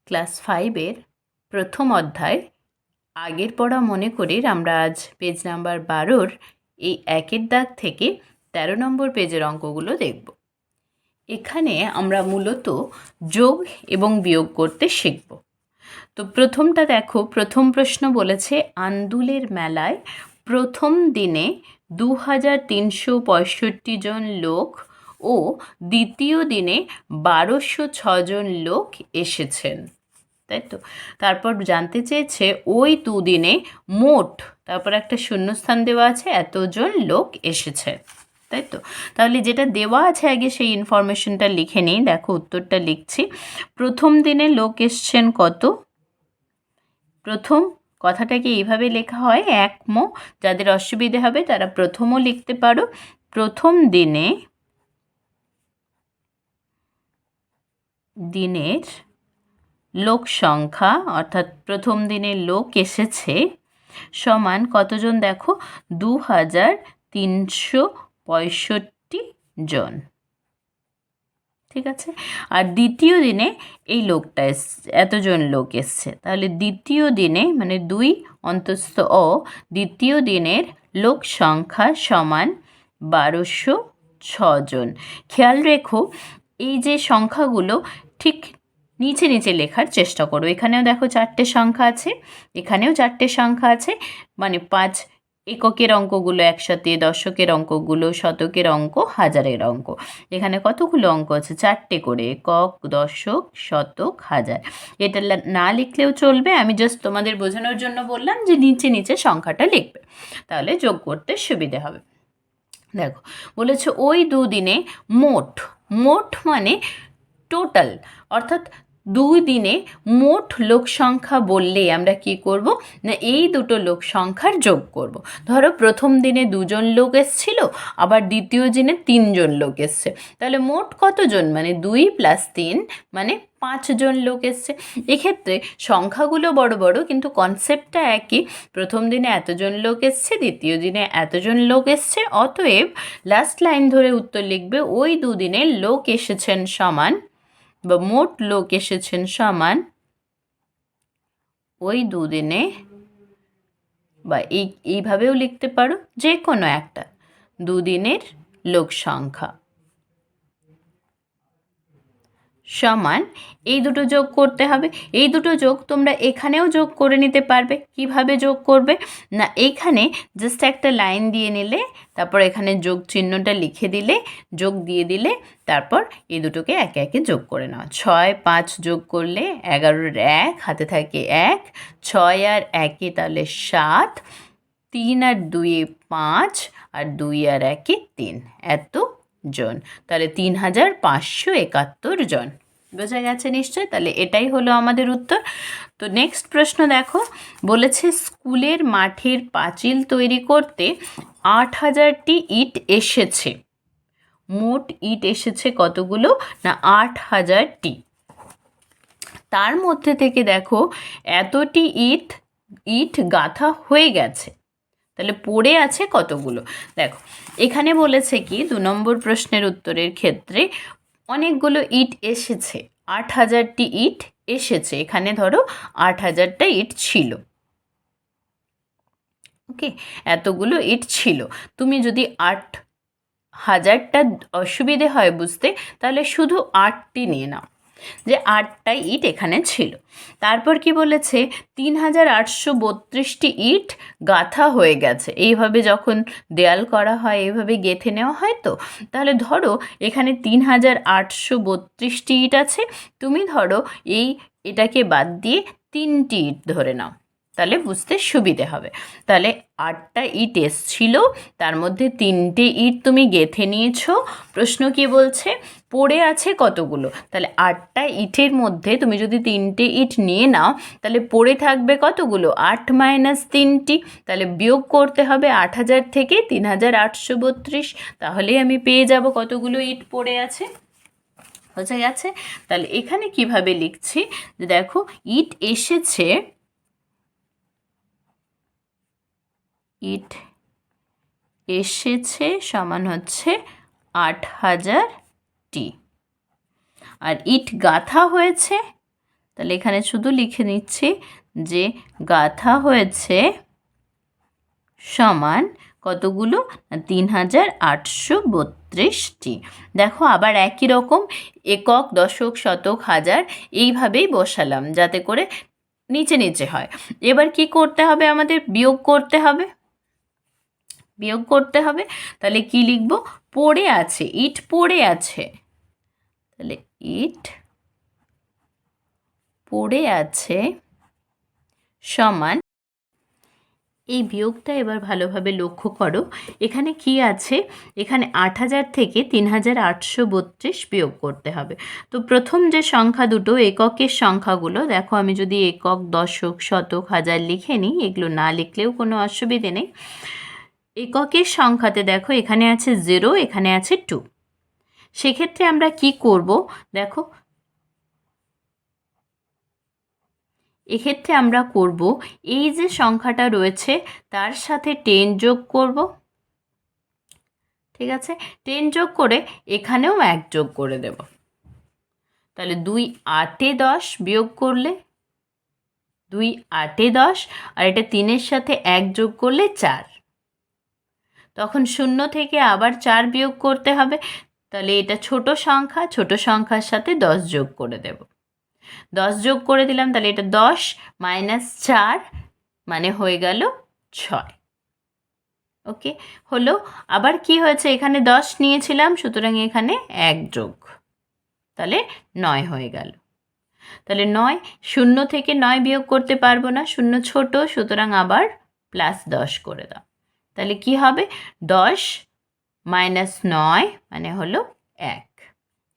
Class 5-এর প্রথম অধ্যায় আগের পড়া মনে করে আমরা আজ পেজ নাম্বার 12-র এই 1-এর দাগ থেকে 13 নম্বর পেজের অঙ্কগুলো দেখব। এখানে আমরা মূলত যোগ এবং বিয়োগ করতে শিখব। তো প্রথমটা দেখো, প্রথম প্রশ্ন বলেছে আন্দুলের মেলায় প্রথম দিনে 2365 জন লোক ও দ্বিতীয় দিনে 1206 জন লোক এসেছেন, তাই তো। তারপর জানতে চেয়েছে ওই দুদিনে মোট, তারপর একটা শূন্যস্থান দেওয়া আছে, এতজন লোক এসেছে, তাই তো। তাহলে যেটা দেওয়া আছে আগে সেই ইনফরমেশনটা লিখে নিই। দেখো উত্তরটা লিখছি। প্রথম দিনে লোক এসছেন কত? প্রথম কথাটাকে এইভাবে লেখা হয়, একমো। যাদের অসুবিধে হবে তারা প্রথমও লিখতে পারো। প্রথম দিনের লোক সংখ্যা, অর্থাৎ প্রথম দিনে লোক এসেছে সমান কতজন? দেখো 2365 জন, ঠিক আছে। আর দ্বিতীয় দিনে এই লোকটা এতজন লোক এসছে, তাহলে দ্বিতীয় দিনে মানে 2 অন্তস্থ অ, দ্বিতীয় দিনের লোক সংখ্যা সমান 1206 জন। খেয়াল রেখো এই যে সংখ্যাগুলো ঠিক নিচে নিচে লেখার চেষ্টা করো। এখানেও দেখো 4টে সংখ্যা আছে, এখানেও 4টে সংখ্যা আছে, মানে 5 এককের অঙ্কগুলো একসাথে, দশকের অঙ্কগুলো, শতকের অঙ্ক, হাজারের অঙ্ক। এখানে কতগুলো অঙ্ক আছে? 4টে করে, একক, দশক, শতক, হাজার। এটা না লিখলেও চলবে, আমি জাস্ট তোমাদের বোঝানোর জন্য বললাম যে নিচে নিচে সংখ্যাটা লিখবে, তাহলে যোগ করতে সুবিধে হবে। দেখো বলেছে ওই দুদিনে মোট, মোট মানে টোটাল, অর্থাৎ 2 দিনে মোট লোক সংখ্যা বললে আমরা কি করব না এই দুটো লোক সংখ্যার যোগ করব। ধরো প্রথম দিনে 2 জন লোক এসেছিল, আবার দ্বিতীয় দিনে 3 জন লোক এসছে, তাহলে মোট কতজন? মানে 2 + 3 মানে 5 জন লোক এসছে। এক্ষেত্রে সংখ্যাগুলো বড় বড় কিন্তু কনসেপ্টটা একই। প্রথম দিনে এতজন লোক এসছে, দ্বিতীয় দিনে এতজন লোক এসছে, অতএব লাস্ট লাইন ধরে উত্তর লিখবে ওই দুদিনে লোক এসেছেন সমান, বা মোট লোক এসেছেন সমান ওই দুদিনে, বা এইভাবেও লিখতে পারো, যে কোনো একটা, দুদিনের লোক সংখ্যা সমান এই দুটো যোগ করতে হবে। এই দুটো যোগ তোমরা এখানেও যোগ করে নিতে পারবে। কিভাবে যোগ করবে না, এইখানে জাস্ট একটা লাইন দিয়ে নিলে, তারপর এখানে যোগ চিহ্নটা লিখে দিলে, যোগ দিয়ে দিলে, তারপর এই দুটোকে একে একে যোগ করে নাও। 6 5 যোগ করলে 11-এর 1 হাতে থাকে 1, 6 আর 1 তাহলে 7, 3 আর 2 5, আর 2 আর 1 3, এত জন, তাহলে 3571 জন। বোঝা গেছে নিশ্চয়? তাহলে এটাই হলো আমাদের উত্তর। তো নেক্সট প্রশ্ন দেখো, বলেছে স্কুলের মাঠের পাঁচিল তৈরি করতে 8000টি ইট এসেছে। মোট ইট এসেছে কতগুলো? না 8000টি। তার মধ্যে থেকে দেখো এতটি ইট গাঁথা হয়ে গেছে, তাহলে পড়ে আছে কতগুলো? দেখো এখানে বলেছে কি 2 নম্বর প্রশ্নের উত্তরের ক্ষেত্রে অনেকগুলো ইট এসেছে, 8000টি ইট এসেছে। এখানে ধরো 8000টা ইট ছিল, ওকে, এতগুলো ইট ছিল। তুমি যদি 8000টা অসুবিধে হয় বুঝতে, তাহলে শুধু 8টি নিয়ে নাও, যে 8টা ইট এখানে ছিল। তারপর কি বলেছে 3832টি ইট গাঁথা হয়ে গেছে। এইভাবে যখন দেয়াল করা হয় এইভাবে গেঁথে নেওয়া হয়, তো তাহলে ধরো এখানে 3832টি ইট আছে, তুমি ধরো এটাকে বাদ দিয়ে 3টি ইট ধরে নাও, তাহলে বুঝতে সুবিধে হবে। তাহলে 8টা ইট এসছিল, তার মধ্যে 3টে ইট তুমি গেঁথে নিয়েছো। প্রশ্ন কি বলছে পড়ে আছে কতগুলো? তাহলে 8টা ইটের মধ্যে তুমি যদি 3টে ইট নিয়ে নাও, তাহলে পড়ে থাকবে কতগুলো? 8 - 3টি। তাহলে বিয়োগ করতে হবে 8000 থেকে 3832, তাহলেই আমি পেয়ে যাব কতগুলো ইট পড়ে আছে। বোঝা গেছে? তাহলে এখানে কিভাবে লিখছি, যে দেখো ইট এসেছে সমান হচ্ছে 8000টি, আর ইট গাঁথা হয়েছে, তাহলে এখানে শুধু লিখে নিচ্ছি যে গাঁথা হয়েছে সমান কতগুলো, 3832টি। দেখো আবার একই রকম একক, দশক, শতক, হাজার এইভাবেই বসালাম যাতে করে নিচে নিচে হয়। এবার কি করতে হবে, আমাদের বিয়োগ করতে হবে। তাহলে কি লিখব, পড়ে আছে, ইট পড়ে আছে। তাহলে ইট পড়ে আছে সমান, এই বিয়োগটা এবার ভালোভাবে লক্ষ্য করো। এখানে কি আছে, এখানে 8000 থেকে 3832 বিয়োগ করতে হবে। তো প্রথম যে সংখ্যা দুটো এককের সংখ্যাগুলো দেখো, আমি যদি একক, দশক, শতক, হাজার লিখে নিই, এগুলো না লিখলেও কোনো অসুবিধে নেই। এককের সংখ্যাতে দেখো এখানে আছে 0, এখানে আছে 2। সেক্ষেত্রে আমরা কি করব, দেখো এক্ষেত্রে আমরা করব এই যে সংখ্যাটা রয়েছে তার সাথে 10 যোগ করব। ঠিক আছে, 10 যোগ করে এখানেও 1 যোগ করে দেব। তাহলে 2 8 10 বিয়োগ করলে 2 8 10, আর এটা 3-এর সাথে 1 যোগ করলে 4। তখন 0 থেকে আবার 4 বিয়োগ করতে হবে। তাহলে এটা ছোট সংখ্যা, ছোট সংখ্যার সাথে 10 যোগ করে দেব। 10 যোগ করে দিলাম, তাহলে এটা 10 - 4 মানে হয়ে গেল 6। ওকে, হলো। আবার কি হয়েছে, এখানে 10 নিয়েছিলাম, সুতরাং এখানে 1 যোগ, তাহলে 9 হয়ে গেল। তাহলে 9, 0 থেকে 9 বিয়োগ করতে পারবো না, 0 ছোট, সুতরাং আবার +10 করে দাও। তাহলে কি হবে, 10 - 9 মানে হলো 1।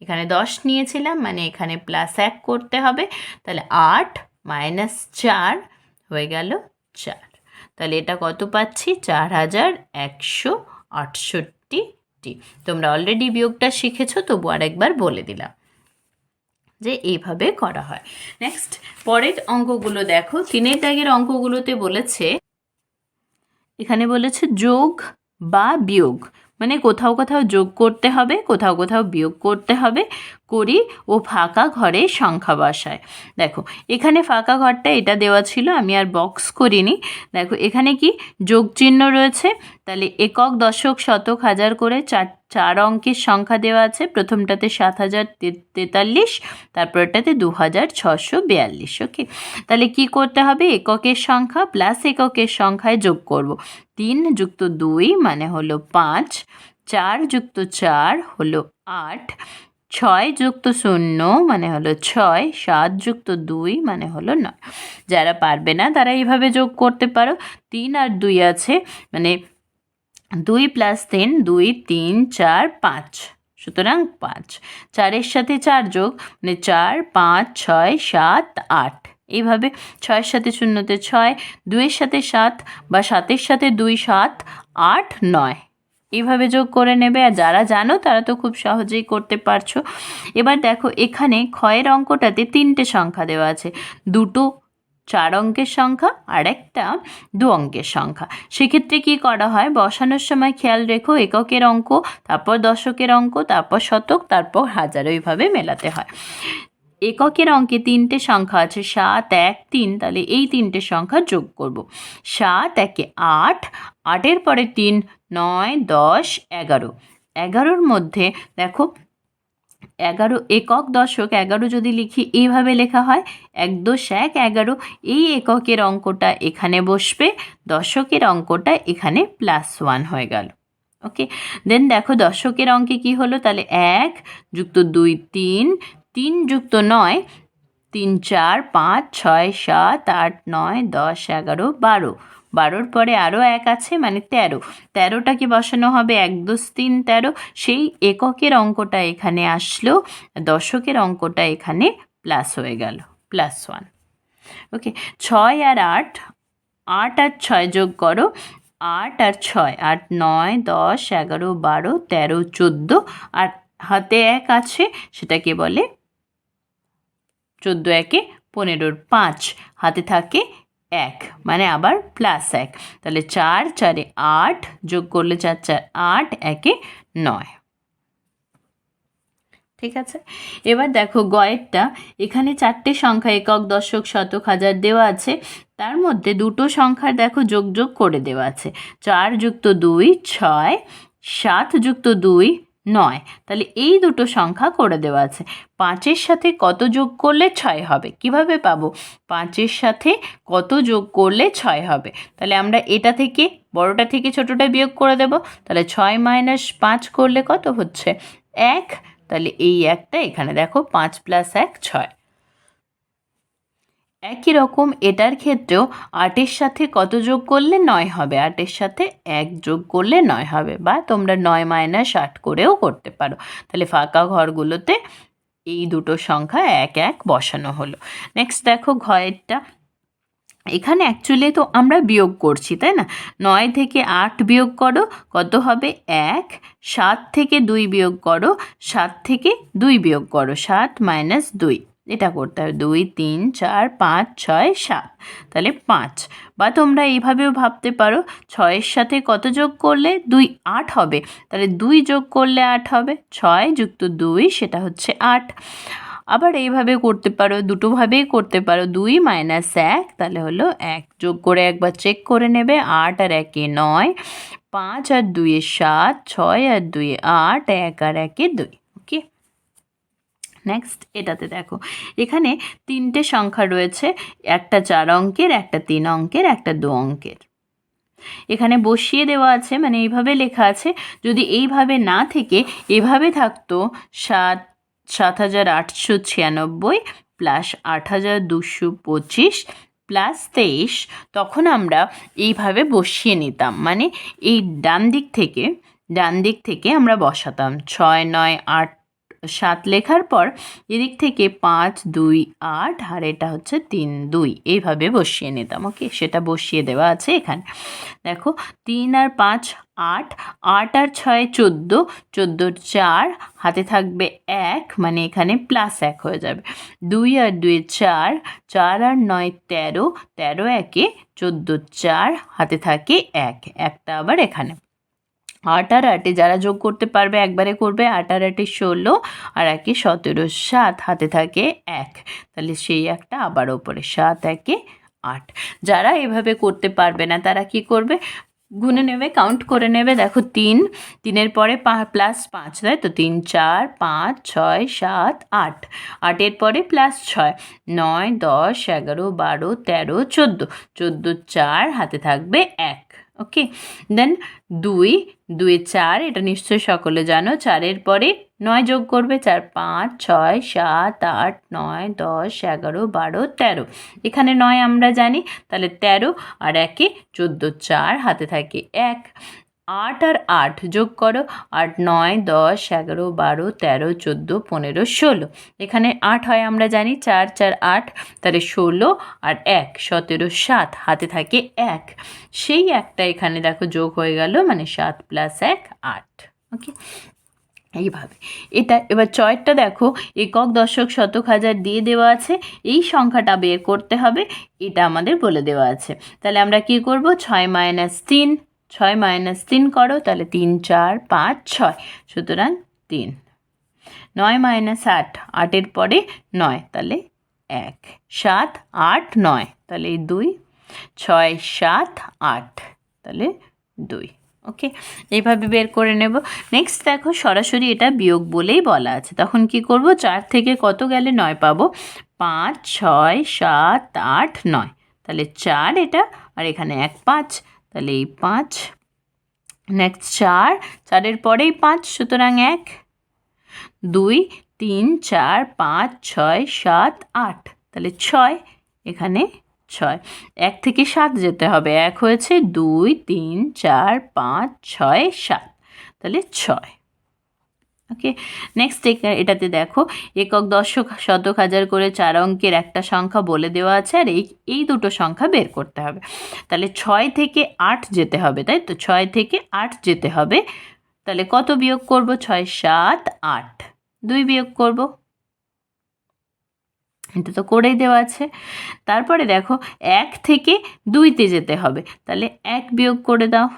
এখানে 10 নিয়েছিলাম, মানে এখানে +1 করতে হবে। তাহলে 8 - 4 হয়ে গেল 4। তাহলে এটা কত পাচ্ছি, 4168টি। তোমরা অলরেডি বিয়োগটা শিখেছো, তবু আরেকবার বলে দিলাম যে এইভাবে করা হয়। নেক্সট পরের অঙ্কগুলো দেখো, 3-এর দাগের অঙ্কগুলোতে বলেছে, এখানে বলেছে যোগ বা বিয়োগ, মানে কোথাও কোথাও যোগ করতে হবে, কোথাও কোথাও বিয়োগ করতে হবে, করি ও ফাঁকা ঘরে সংখ্যা বসায়। দেখো এখানে ফাঁকা ঘরটা এটা দেওয়া ছিল, আমি আর বক্স করিনি। দেখো এখানে কি যোগ চিহ্ন রয়েছে, তাহলে একক, দশক, শতক, হাজার করে চার অঙ্কের সংখ্যা দেওয়া আছে। প্রথমটাতে 7043, তারপরটাতে 2642। ওকে, তাহলে কি করতে হবে, এককের সংখ্যা প্লাস এককের সংখ্যায় যোগ করব। 3 যুক্ত 2 মানে হলো 5, 4 যুক্ত 4 হলো 8, 6 যুক্ত 0 মানে হলো 6, 7 যুক্ত 2 মানে হলো 9। যারা পারবে না তারা এইভাবে যোগ করতে পারো। 3 আর 2 আছে, মানে 2 + 3, 2 3 4 5, সুতরাং 5। 4-এর সাথে 4 যোগ, মানে 4 5 6 7 8। এইভাবে 6-এর সাথে 0-তে 6, 2-এর সাথে 7 বা 7-এর সাথে 2 7 8 9, এইভাবে যোগ করে নেবে। আর যারা জানো তারা তো খুব সহজেই করতে পারছো। এবার দেখো এখানে ক্ষয়ের অঙ্কটাতে 3টে সংখ্যা দেওয়া আছে, দুটো 4 অঙ্কের সংখ্যা আর একটা 2 অঙ্কের সংখ্যা। সেক্ষেত্রে কি করা হয়, বসানোর সময় খেয়াল রেখো এককের অঙ্ক, তারপর দশকের অঙ্ক, তারপর শতক, তারপর হাজার, ওইভাবে মেলাতে হয়। এককের অঙ্কে 3টে সংখ্যা আছে, 7 1 3, তাহলে এই 3টে সংখ্যা যোগ করব। 7 একে 8, 8-এর পরে 3 9 10 11। 11-র মধ্যে দেখো 11 একক, দশক, 11 যদি লিখি এইভাবে লেখা হয়, 1 2 1 11। এই এককের অঙ্কটা এখানে বসবে, দশকের অঙ্কটা এখানে +1 হয়ে গেল। ওকে, দেন দেখো দশকের অঙ্কে কি হলো, তাহলে 1 যুক্ত 2 3, 3 যুক্ত 9 3 4 5 6 7 8 9 10 11 12। 12-র পরে আরও 1 আছে, মানে 13। 13টাকে বসানো হবে, 1 2 3 13। সেই এককের অঙ্কটা এখানে আসলো, দশকের অঙ্কটা এখানে প্লাস হয়ে গেল, +1। ওকে, 6 আর 8, 8 আর 6 যোগ করো, 8 আর 6 8 9 10 11 12 13 14, আর হাতে 1 আছে, সেটাকে বলে 14 একে 15, 5 হাতে থাকে 1, মানে আবার +1। তাহলে 4 4-এ 8 যোগ করলে 4 4 8, 1-এ 9। ঠিক আছে। এবার দেখো গয়েরটা, এখানে 4টে সংখ্যা একক, দশক, শতক, হাজার দেওয়া আছে। তার মধ্যে দুটো সংখ্যার দেখো যোগ যোগ করে দেওয়া আছে। 4 যুক্ত 2 6, 7 যুক্ত 2 9। তাহলে এই দুটো সংখ্যা করে দেওয়া আছে। 5-এর সাথে কত যোগ করলে 6 হবে? কিভাবে পাবো? 5-এর সাথে কত যোগ করলে 6 হবে? তাহলে আমরা এটা থেকে, বড়টা থেকে ছোটটা বিয়োগ করে দেব। তাহলে 6 - 5 করলে কত হচ্ছে? 1। তাহলে এই একটা এখানে দেখো, 5 + 1 6। একই রকম এটার ক্ষেত্রেও 8-এর সাথে কত যোগ করলে 9 হবে? 8-এর সাথে 1 যোগ করলে 9 হবে, বা তোমরা 9 - 8 করেও করতে পারো। তাহলে ফাঁকা ঘরগুলোতে এই দুটো সংখ্যা 1 1 বসানো হলো। নেক্সট দেখো ঘয়েরটা, এখানে অ্যাকচুয়ালি তো আমরা বিয়োগ করছি, তাই না? 9 থেকে 8 বিয়োগ করো, কত হবে? 1। 7 থেকে 2 বিয়োগ করো, 7 থেকে 2 বিয়োগ করো, 7 - 2। এটা করতে হবে, 2 3 4 5 6 7, তাহলে 5। বা তোমরা এইভাবেও ভাবতে পারো, 6-এর সাথে কত যোগ করলে 2 8 হবে, তাহলে 2 যোগ করলে 8 হবে, 6 যুক্ত 2 সেটা হচ্ছে 8। আবার এইভাবে করতে পারো, দুটোভাবেই করতে পারো, 2 - 1 তাহলে হলো 1। যোগ করে একবার চেক করে নেবে, 8 আর 1 9, 5 আর 2 7, 6 আর 2 8, 1 আর 1 2। ওকে, নেক্সট এটাতে দেখো, এখানে 3টে সংখ্যা রয়েছে, একটা 4 অঙ্কের, একটা 3 অঙ্কের, একটা 2 অঙ্কের। এখানে বসিয়ে দেওয়া আছে, মানে এইভাবে লেখা আছে। যদি এইভাবে না থেকে এভাবে থাকতো, 7,896 প্লাস 8,225 প্লাস 23, তখন আমরা এইভাবে বসিয়ে নিতাম, মানে এই ডান দিক থেকে আমরা বসাতাম। 6 9 8 7 লেখার পর এদিক থেকে 5 2 8, আর এটা হচ্ছে 3 2, এইভাবে বসিয়ে নিতাম। ওকে, সেটা বসিয়ে দেওয়া আছে এখানে। দেখো, 3 আর 5 8, 8 আর 6 14, 14 4, হাতে থাকবে 1, মানে এখানে প্লাস 1 হয়ে যাবে। 2 আর 2 4, 4 আর 9 13, 13 1 14 4, হাতে থাকে 1, একটা আবার এখানে। 8 আর 8 যারা যোগ করতে পারবে একবারে করবে, 8 আর 8 16, আর 1 17 7, হাতে থাকে 1, তাহলে সেই একটা আবার ওপরে 7 1 8। যারা এভাবে করতে পারবে না তারা কি করবে? গুনে নেবে, কাউন্ট করে নেবে। দেখো 3, 3-এর পরে প্লাস 5, তাই তো? 3 4 5 6 7 8, 8-এর পরে প্লাস 6 9 10 11 12 13 14, 14 4, হাতে থাকবে 1। ওকে, দেন 2 2 4, এটা নিশ্চয়ই সকলে জানো। 4-এর পরে 9 যোগ করবে, 4 5 6 7 8 9 10 11 12 13, এখানে 9 আমরা জানি, তাহলে 13 আর 1 14 4, হাতে থাকে 1। 8 আর 8 যোগ করো, 8 9 10 11 12 13 14 15 16, এখানে 8 হয় আমরা জানি, 4 4 8, তাহলে 16 আর 1 17 7, হাতে থাকে 1। সেই একটা এখানে দেখো যোগ হয়ে গেল, মানে 7 + 1 8। ওকে, এইভাবে এটা। এবার 6টা দেখো, একক, দশক, শতক, হাজার দিয়ে দেওয়া আছে। এই সংখ্যাটা বের করতে হবে, এটা আমাদের বলে দেওয়া আছে। তাহলে আমরা কি করব? 6 - 3, 6 - 3 করো, তাহলে 3 4 5 6, সুতরাং 3। 9 - 8, 8-এর পরে 9, তাহলে 1। 7 8 9, তাহলে 2। 6 7 8, তাহলে 2। ওকে, এইভাবে বের করে নেব। নেক্সট দেখো, সরাসরি এটা বিয়োগ বলেই বলা আছে, তখন কি করব? 4 থেকে কত গেলে 9 পাবো? 5 6 7 8 9, তাহলে 4 এটা, আর এখানে 1 5, তাহলে এই 5। নেক্সট 4, 4-এর পরেই 5, সুতরাং 1 2 3 4 5 6 7 8, তাহলে 6, এখানে 6। 1 থেকে 7 যেতে হবে, 1 হয়েছে, 2 3 4 5 6 7, তাহলে 6। ওকে, নেক্সট এটাতে দেখো, একক, দশক, শতক, হাজার করে 4 অঙ্কের একটা সংখ্যা বলে দেওয়া আছে, আর এই দুটো সংখ্যা বের করতে হবে। তাহলে 6 থেকে 8 যেতে হবে, তাই তো? 6 থেকে 8 যেতে হবে, তাহলে কত বিয়োগ করব? 6 7 8, 2 বিয়োগ করব, এটা তো করেই দেওয়া আছে। তারপরে দেখো, 1 থেকে 2-তে যেতে হবে, তাহলে 1 বিয়োগ করে দাও,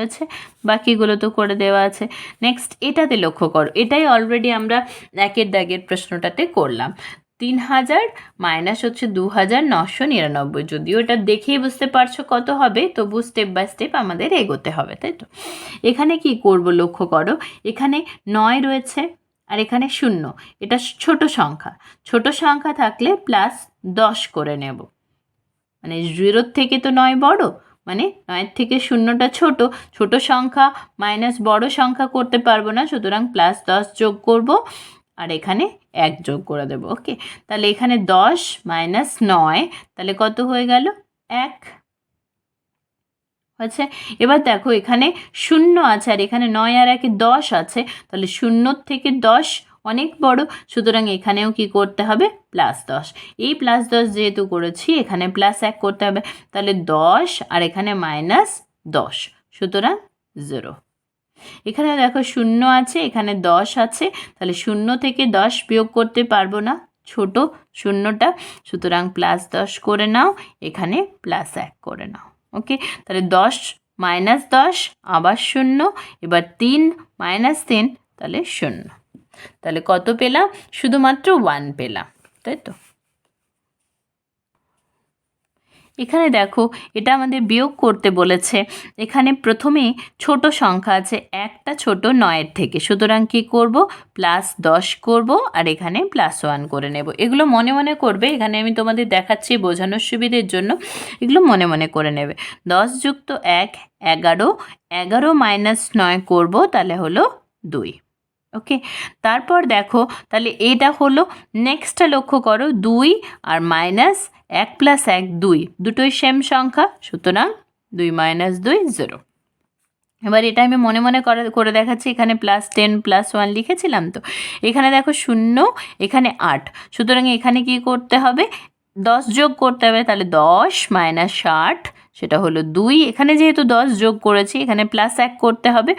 হয়েছে, বাকিগুলো তো করে দেওয়া আছে। নেক্সট এটাতে লক্ষ্য করো, এটাই অলরেডি আমরা একের দাগের প্রশ্নটাতে করলাম। 3000 মাইনাস হচ্ছে 2999, যদিও এটা দেখেই বুঝতে পারছো কত হবে, তবু স্টেপ বাই স্টেপ আমাদের এগোতে হবে, তাই তো। এখানে কি করব লক্ষ্য করো, এখানে 9 রয়েছে আর এখানে 0, এটা ছোট সংখ্যা। ছোট সংখ্যা থাকলে প্লাস 10 করে নেব, মানে 0 থেকে তো 9 বড়, মানে 9 থেকে 0টা ছোট, ছোট সংখ্যা মাইনাস বড় সংখ্যা করতে পারবো না, সুতরাং প্লাস 10 যোগ করব আর এখানে 1 যোগ করে দেবো। ওকে, তাহলে এখানে 10 মাইনাস 9, তাহলে কত হয়ে গেল? 1 হয়েছে। এবার দেখো এখানে 0 আছে আর এখানে 9 আর 1 10 আছে, তাহলে 0 থেকে 10 অনেক বড়, সুতরাং এখানেও কি করতে হবে? প্লাস 10। এই প্লাস 10 যেহেতু করেছি, এখানে প্লাস 1 করতে হবে, তাহলে 10 আর এখানে মাইনাস 10, সুতরাং 0। এখানে দেখো 0 আছে, এখানে 10 আছে, তাহলে 0 থেকে 10 বিয়োগ করতে পারবো না, ছোট 0টা, সুতরাং প্লাস 10 করে নাও, এখানে প্লাস 1 করে নাও। ওকে, তাহলে 10 মাইনাস 10 আবার 0, এবার 3 মাইনাস 3, তাহলে 0। তাহলে কত পেলাম? শুধুমাত্র 1 পেলাম, তাই তো। এখানে দেখো এটা আমাদের বিয়োগ করতে বলেছে, এখানে প্রথমে ছোট সংখ্যা আছে, একটা ছোট 9-এর থেকে, সুতরাং কি করব? প্লাস 10 করব আর এখানে প্লাস 1 করে নেব। এগুলো মনে মনে করবে, এখানে আমি তোমাদের দেখাচ্ছি বোঝানোর সুবিধের জন্য, এগুলো মনে মনে করে নেবে। 10 যুক্ত 1 11, 11 মাইনাস 9 করব, তাহলে হলো 2। ওকে, তারপর দেখো তাহলে এটা হলো, নেক্সটটা লক্ষ্য করো, 2 আর মাইনাস 1 প্লাস 1 2, দুটোই সেম সংখ্যা, সুতরাং 2 মাইনাস 2 0। এবার এটা আমি মনে মনে করে দেখাচ্ছি, এখানে প্লাস 10 প্লাস 1 লিখেছিলাম তো, এখানে দেখো 0, এখানে 8, সুতরাং এখানে কি করতে হবে? 10 যোগ করতে হবে, তাহলে 10 মাইনাস 60, সেটা হলো 2। এখানে যেহেতু 10 যোগ করেছি, এখানে প্লাস 1 করতে হবে,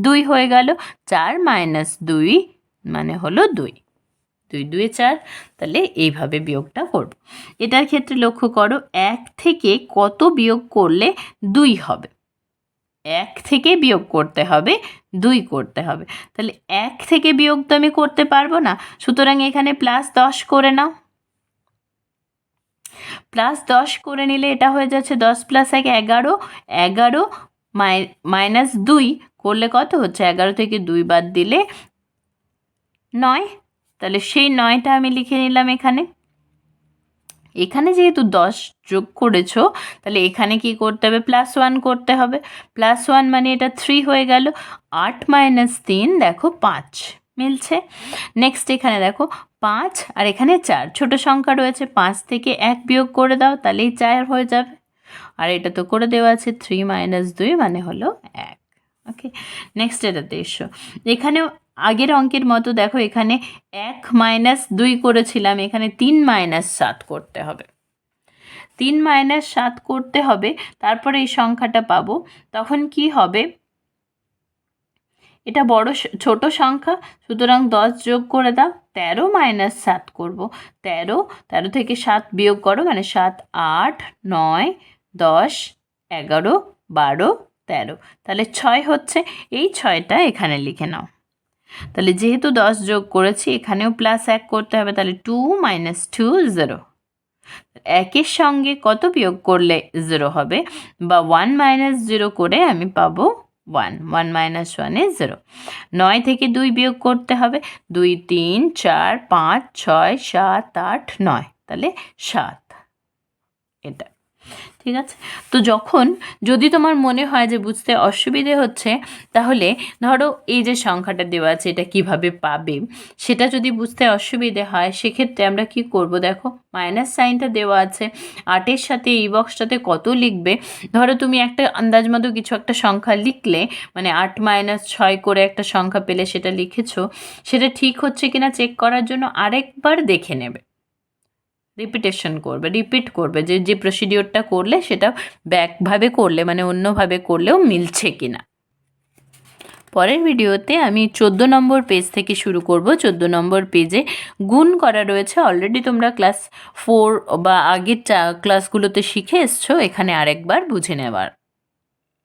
2 হয়ে গেল। 4 মাইনাস 2 মানে হলো 2, 2 2 4, তাহলে এইভাবে বিয়োগটা করব। এটার ক্ষেত্রে লক্ষ্য করো, 1 থেকে কত বিয়োগ করলে 2 হবে? 1 থেকে বিয়োগ করতে হবে, 2 করতে হবে, তাহলে 1 থেকে বিয়োগ তো আমি করতে পারবো না, সুতরাং এখানে প্লাস 10 করে নাও। প্লাস 10 করে নিলে এটা হয়ে যাচ্ছে 10 প্লাস 1 11, 11 মাইনাস 2 করলে কত হচ্ছে? 11 থেকে 2 বাদ দিলে 9, তাহলে সেই 9টা আমি লিখে নিলাম এখানে। এখানে যেহেতু 10 যোগ করেছো, তাহলে এখানে কি করতে হবে? প্লাস 1 করতে হবে, প্লাস 1 মানে এটা 3 হয়ে গেল। 8 মাইনাস 3 দেখো 5 মিলছে। নেক্সট এখানে দেখো 5 আর এখানে 4, ছোট সংখ্যা রয়েছে, 5 থেকে 1 বিয়োগ করে দাও, তাহলেই 4 হয়ে যাবে। আর এটা তো করে দেওয়া আছে, 3 মাইনাস 2 মানে হলো 1। ওকে, নেক্সট এটাতে এসো, এখানেও আগের অঙ্কের মতো দেখো, এখানে 1 মাইনাস 2 করেছিলাম, এখানে 3 মাইনাস 7 করতে হবে, 3 মাইনাস 7 করতে হবে, তারপরে এই সংখ্যাটা পাবো। তখন কি হবে? এটা বড় ছোট সংখ্যা, সুতরাং 10 যোগ করে দাও, 13 মাইনাস 7 করবো, 13 থেকে 7 বিয়োগ করো, মানে 7 8 9 10 11 12 13, তাহলে 6 হচ্ছে। এই 6টা এখানে লিখে নাও। তাহলে যেহেতু 10 যোগ করেছি, এখানেও প্লাস 1 করতে হবে, তাহলে 2 মাইনাস 2 0। 1-এর সঙ্গে কত বিয়োগ করলে 0 হবে? বা 1 মাইনাস 0 করে আমি পাবো 1, 1 মাইনাস 1 এ 0। 9 থেকে 2 বিয়োগ করতে হবে, 2 3 4 5 6 7 8 9, তাহলে 7। এটা ঠিক আছে। তো যদি তোমার মনে হয় যে বুঝতে অসুবিধে হচ্ছে, তাহলে ধরো এই যে সংখ্যাটা দেওয়া আছে, এটা কিভাবে পাবে, সেটা যদি বুঝতে অসুবিধে হয়, সেক্ষেত্রে আমরা কি করব? দেখো মাইনাস সাইনটা দেওয়া আছে, 8-এর সাথে এই বক্সটাতে কত লিখবে? ধরো তুমি একটা আন্দাজ মতো কিছু একটা সংখ্যা লিখলে, মানে 8 মাইনাস 6 করে একটা সংখ্যা পেলে, সেটা লিখেছো, সেটা ঠিক হচ্ছে কিনা চেক করার জন্য আরেকবার দেখে নেবে, রিপিট করবে যে প্রসিডিওরটা করলে সেটা ব্যাকভাবে করলে, মানে অন্যভাবে করলেও মিলছে কিনা। পরের ভিডিওতে আমি 14 নম্বর পেজ থেকে শুরু করব। 14 নম্বর পেজে গুণ করা রয়েছে, অলরেডি তোমরা ক্লাস 4 বা আগের ক্লাসগুলোতে শিখে এসছো, এখানে আরেকবার বুঝে নেওয়ার।